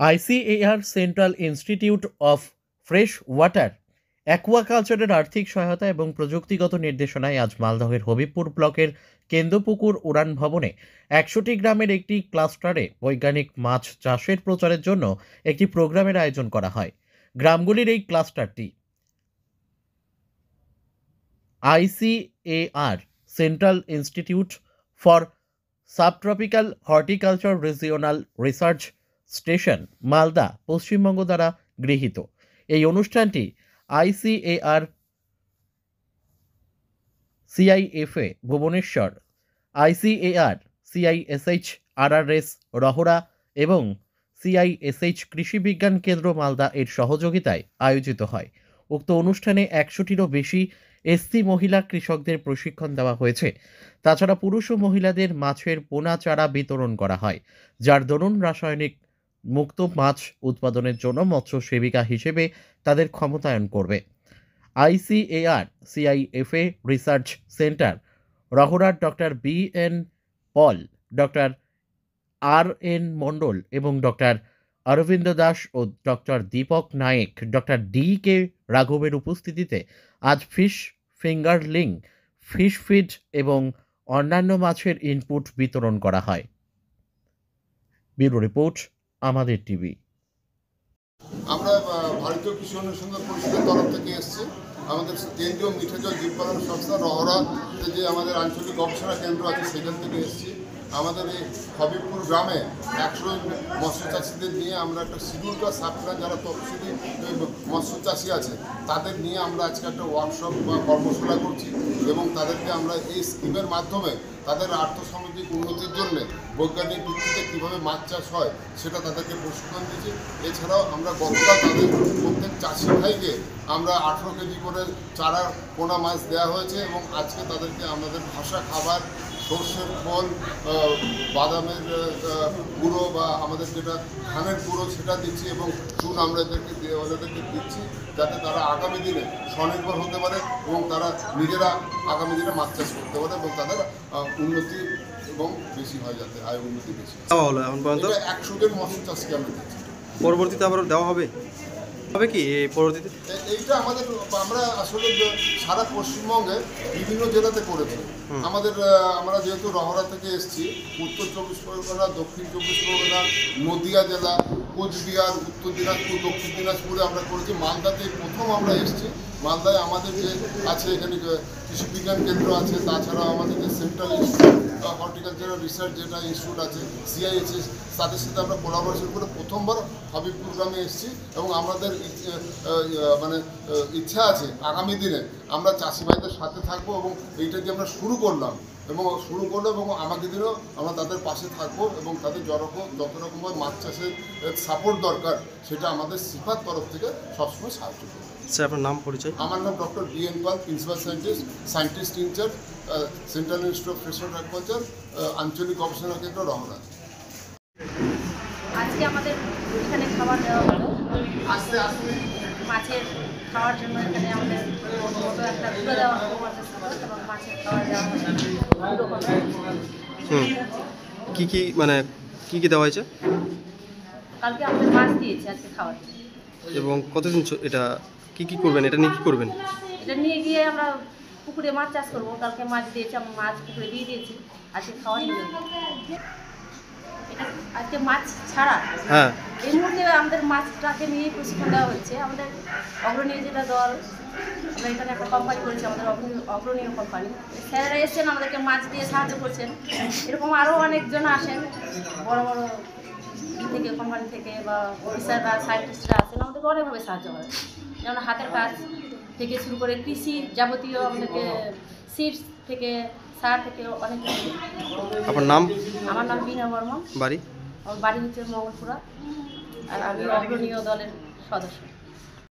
ICAR central institute of fresh water অ্যাকুয়াকালচারের আর্থিক সহায়তা এবং প্রযুক্তিগত নির্দেশনায় আজ মালদহের হবিবপুর ব্লকের কেন্দ্রপুকুর উড়ান ভবনে 100টি গ্রামের একটি ক্লাস্টারে বৈজ্ঞানিক মাছ চাষের প্রচারের জন্য একটি প্রোগ্রামের আয়োজন করা হয়। গ্রামগুলির এই ক্লাস্টারটি ICAR central institute for subtropical horticulture regional research station Malda Paschimbanga দ্বারা গৃহীত। এই অনুষ্ঠানটি ICAR CIFA Bhubaneswar, ICAR CISH RRS Rahara এবং সিআইএসএইচ কৃষি বিজ্ঞান কেন্দ্র মালদা এর সহযোগিতায় আয়োজিত হয়। উক্ত অনুষ্ঠানে 100টিরও বেশি এসসি মহিলা কৃষকদের প্রশিক্ষণ দেওয়া হয়েছে। তাছাড়া পুরুষ ও মহিলাদের মাছের পোনা চারা বিতরণ করা হয়, যার দরুন রাসায়নিক মুক্ত মাছ উৎপাদনের জন্য মৎস্য সেবিকা হিসেবে তাদের ক্ষমতায়ন করবে। আইসিএআর সিআইএফএ রিসার্চ সেন্টার রহরার doctor BN Paul, doctor RN Mondal এবং ডক্টর অরবিন্দ দাস ও doctor Dipak Nayek, doctor DK রাঘবের উপস্থিতিতে আজ ফিশ ফিঙ্গারলিং, ফিশ ফিড এবং অন্যান্য মাছের ইনপুট বিতরণ করা হয়। ব্যুরো রিপোর্ট, আমাদের টিভি। আমরা ভারতীয় কৃষি অনুসন্ধান পরিষদের তরফ থেকে এসেছি। আমাদের কেন্দ্রীয় মিঠে জল জীবপালন সংস্থা রহরা যে আমাদের আঞ্চলিক গবেষণা কেন্দ্র আছে সেখান থেকে এসেছি। আমাদের এই হবিবপুর গ্রামে 100 মৎস্য চাষিদের নিয়ে আমরা একটা শিডিউল বা সাবপ্ল্যান যারা তফসিলি মৎস্য চাষি আছে তাদের নিয়ে আমরা আজকে একটা ওয়ার্কশপ বা কর্মশালা করছি এবং তাদেরকে আমরা এই স্কিমের মাধ্যমে তাদের আর্থসামাজিক উন্নতির জন্য বৈজ্ঞানিক ভিত্তিতে কীভাবে মাছ চাষ হয় সেটা তাদেরকে প্রশিক্ষণ দিয়েছি। এছাড়াও আমরা গতকাল তাদের প্রত্যেক চাষি ভাইকে আমরা 18 কেজি করে চারা পোনা মাছ দেওয়া হয়েছে এবং আজকে তাদেরকে আমাদের ভাষা খাবার, সর্ষের ফল, বাদামের গুঁড়ো বা আমাদের যেটা ধানের গুঁড়ো সেটা দিচ্ছি এবং চুন আমরা ওদেরকে দিচ্ছি যাতে তারা আগামী দিনে স্বনির্ভর হতে পারে এবং তারা নিজেরা আগামী দিনে মাছ চাষ করতে পারে এবং তাদের উন্নতি এবং বেশি হয়, যাতে আয় উন্নতি বেশি হলো। এখন পর্যন্ত 100 জন মৎস্য চাষকে আমরা দিচ্ছি। পরবর্তীতে আবার দেওয়া হবে কি পরবর্তীতে? এইটা আমরা আসলে সারা পশ্চিমবঙ্গে বিভিন্ন জেলাতে করেছি। আমরা যেহেতু রহরা থেকে এসেছি, উত্তর 24 পরগনা, দক্ষিণ 24 পরগনা, নদিয়া জেলা, কোচবিহার, উত্তর দিনাজপুর, দক্ষিণ দিনাজপুরে আমরা করেছি। মালদাতে প্রথম আমরা এসেছি। মালদায় আমাদের যে আছে এখানে কৃষি বিজ্ঞান কেন্দ্র আছে, তাছাড়াও আমাদের যে সেন্ট্রাল ইনস্টিটিউট হর্টিকালচারাল রিসার্চ যেটা ইনস্টিটিউট আছে সিআইএসএস, তাদের সাথে আমরা কোলাবোরেশন করে প্রথমবার হবিবপুর গ্রামে এসেছি এবং আমাদের ইচ্ছা আছে আগামী দিনে আমরা চাষি ভাইদের সাথে থাকবো এবং এইটা যে আমরা শুরু করলাম এবং আগামী দিনেও আমরা তাদের পাশে থাকবো এবং তাদের যত রকমভাবে মাছ চাষের সাপোর্ট দরকার সেটা আমাদের সিফার তরফ থেকে সবসময় সাহায্য করবে। স্যার, আপনার নাম পরিচয়? আমার নাম doctor BN Paul, principal scientist in charge, central institute of fresh aquaculture, আঞ্চলিক গবেষণা কেন্দ্র রহরা। আজকে আমাদের এখানে খাবার দেওয়া হলো মাছের খাওয়ার জন্য। এখানে আমাদের মতো একটা তুলে দেওয়া হলো এবং মাছের খাবার দেওয়া হলো। কি দেওয়া হয়েছে? কালকে আমাদের মাছ দিয়েছে আজকে খাওয়ার। এবং কতদিন এটা কি করবেন? এটা নিয়ে কি করবেন? এটা নিয়ে গিয়ে আমরা পুকুরে মাছ চাষ করবো। কালকে মাছ দিয়েছে, আমরা মাছ পুকুরে দিয়ে দিয়েছি। আজকে খাওয়ার নিয়ে এটা আজকে মাছ ছাড়া এই মুহূর্তে আমাদের মাছটাকে নিয়ে প্রশিক্ষণ দেওয়া হচ্ছে। আমাদের অগ্রণীয় যেটা দল, আমরা এখানে একটা কোম্পানি করেছি, আমাদের অগ্রণীয় কোম্পানি। স্যারেরা এসছেন আমাদেরকে মাছ দিয়ে সাহায্য করছেন। এরকম আরও অনেকজন আসেন, বড় বড় থেকে কোম্পানি থেকে বা অফিসাররা, সায়েন্টিস্টরা আসেন, আমাদেরকে অনেকভাবে সাহায্য করেন। যেমন হাতের কাজ থেকে শুরু করে কৃষি যাবতীয় আমাদেরকে সিডস থেকে সার থেকে অনেক কিছু। আপনার নাম? আমার নাম বীণা বর্মন। বাড়ি? আমার বাড়ি হচ্ছে মঙ্গলপুরা, আর আমি অগ্রণীয় দলের সদস্য।